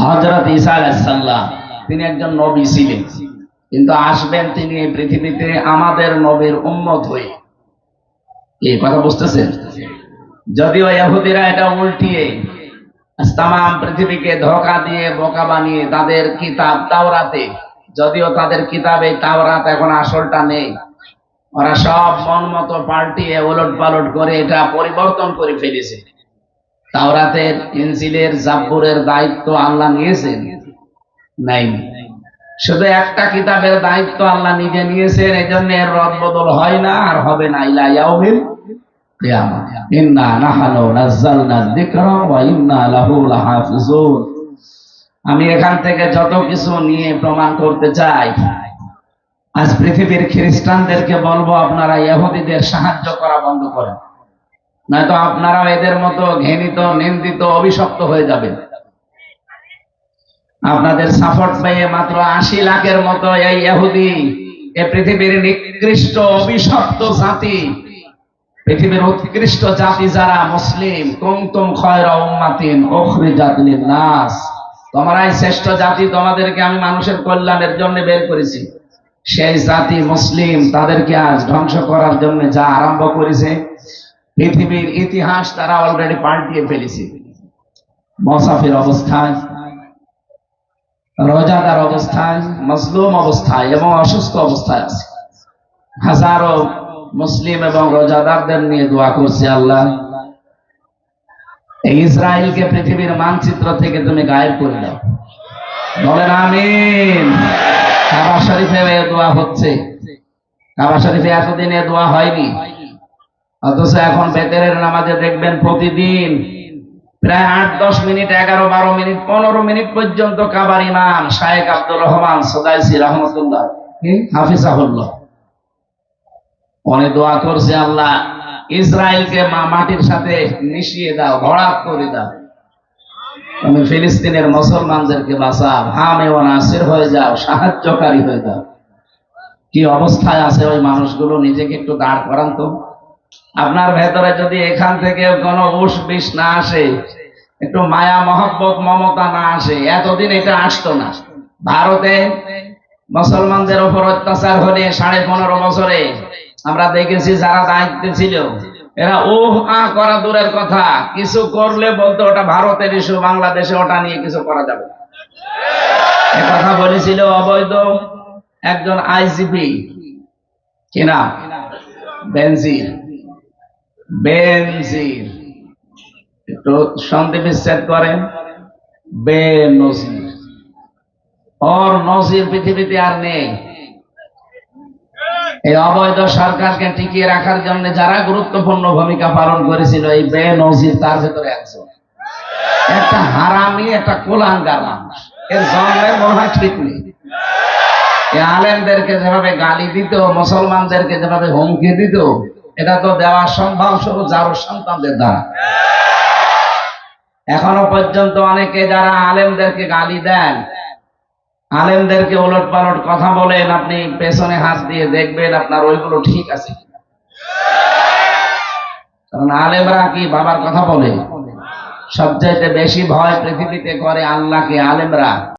হযরত ঈসা আলাইহিস সালাম তিনি একজন নবী ছিলেন, কিন্তু আসবেন তিনি এই পৃথিবীতে আমাদের নবীর উম্মত হয়ে। এই কথা বুঝতেছেন? যদিও ইহুদিরা এটা উল্টিয়ে তামাম পৃথিবীকে ধোঁকা দিয়ে বোকা বানিয়ে তাদের কিতাব তাওরাতে, যদিও তাদের কিতাবে তাওরাত এখন আসলটা নেই, ওরা সব মন মতো পাল্টিয়ে ওলট পালট করে এটা পরিবর্তন করে ফেলেছে। তাওরাতের, ইনজিলের, জাব্বুরের দায়িত্ব আল্লাহ নিয়েছেন নাই? শুধু একটা কিতাবের দায়িত্ব আল্লাহ নিজে নিয়েছেন, এই জন্য এর রদবদল হয় না আর হবে না ইলা ইয়াউমিল কিয়ামah। ইন্না নাহনু নাযালনা যিকরা ওয়া ইন্না লাহু লাহাফিজুন। আমি এখান থেকে যত কিছু নিয়ে প্রমাণ করতে চাই, আজ পৃথিবীর খ্রিস্টানদেরকে বলবো আপনারা ইহুদিদের সাহায্য করা বন্ধ করেন, নয়তো আপনারাও এদের মতো ঘৃণিত, নিন্দিত, অভিশপ্ত হয়ে যাবেন। আপনাদের সাপোর্ট পেয়ে মাত্র ৮০ লাখের মতো এই ইহুদি, এই পৃথিবীর নিকৃষ্ট অভিশপ্ত জাতি, পৃথিবীর উৎকৃষ্ট জাতি যারা মুসলিম, কুনতুম খায়রা উম্মাতিন উখরিজাত লিন-নাস, তোমরাই শ্রেষ্ঠ জাতি, তোমাদেরকে আমি মানুষের কল্যাণের জন্য বের করেছি। সেই জাতি মুসলিম, তাদেরকে আজ ধ্বংস করার জন্য যা আরম্ভ করেছে, পৃথিবীর ইতিহাস তারা অলরেডি পাল্টিয়ে ফেলেছে। মুসাফির অবস্থায়, রোজাদার অবস্থায়, মজলুম অবস্থায় এবং অসুস্থ অবস্থায় আছে। হাজারো মুসলিম এবং রোজাদারদের নিয়ে দোয়া করছি, আল্লাহ এই ইসরায়েলকে পৃথিবীর মানচিত্র থেকে তুমি গায়েব করে দাও। বলেন আমিন। কাবা শরীফে দোয়া হচ্ছে, কাবা শরীফে এতদিন এ দোয়া হয়নি, অথচ এখন বেতেরের নামাজে দেখবেন প্রতিদিন প্রায় ৮-১০ মিনিট, ১১-১২ মিনিট, ১৫ মিনিট পর্যন্ত কাবার ইমাম শায়েখ আব্দুর রহমান সুদাইসি রহমতুল্লাহ হাফিজাহুল্লাহ অনেক দোয়া করছে, আল্লাহ ইসরায়েলকে মাটির সাথে মিশিয়ে দাও, ভরাট করে দাও, তুমি ফিলিস্তিনের মুসলমানদেরকে বাঁচাও, হামে ও নাসির হয়ে যাও, সাহায্যকারী হয়ে যাও। কি অবস্থায় আছে ওই মানুষগুলো, নিজেকে একটু দাঁড় করান তো। আপনার ভেতরে যদি এখান থেকে কোনো উস বিষ না আসে, একটু মায়া মহব্বত মমতা না আসে, এতদিন এটা আসতো না। ভারতে মুসলমানদের উপর অত্যাচার হলে 15.5 বছরে আমরা দেখেছি যারা দায়িত্বে ছিল, এরা করা দূরের কথা, কিছু করলে বলতো ওটা ভারতের ইস্যু, বাংলাদেশে ওটা নিয়ে কিছু করা যাবে না। এ কথা বলেছিল অবৈধ একজন আইজিপি, কি নাম, বেনজির, একটু সন্ধি বিচ্ছেদ করেন, বেনজির, ওর নজির পৃথিবীতে আর নেই। এই অবৈধ সরকারকে টিকিয়ে রাখার জন্য যারা গুরুত্বপূর্ণ ভূমিকা পালন করেছিল, এই বেনজির তার ভেতরে একজন, একটা হারামি, একটা কুলাঙ্গার মানুষ। এর জন্মের মনে হয় ঠিক নেই। আলেমদেরকে যেভাবে গালি দিত, মুসলমানদেরকে যেভাবে হুমকি দিত, এটা তো দেওয়া সম্ভব শুধু যার সন্তানদের দ্বারা। এখনো পর্যন্ত অনেকে যারা আলেমদেরকে গালি দেন, আলেমদেরকে ওলট পালট কথা বলেন, আপনি পেছনে হাত দিয়ে দেখবেন আপনার ওইগুলো ঠিক আছে। কারণ আলেমরা কি বাবার কথা বলে? সবচাইতে বেশি ভয় পৃথিবীতে করে আল্লাহকে আলেমরা।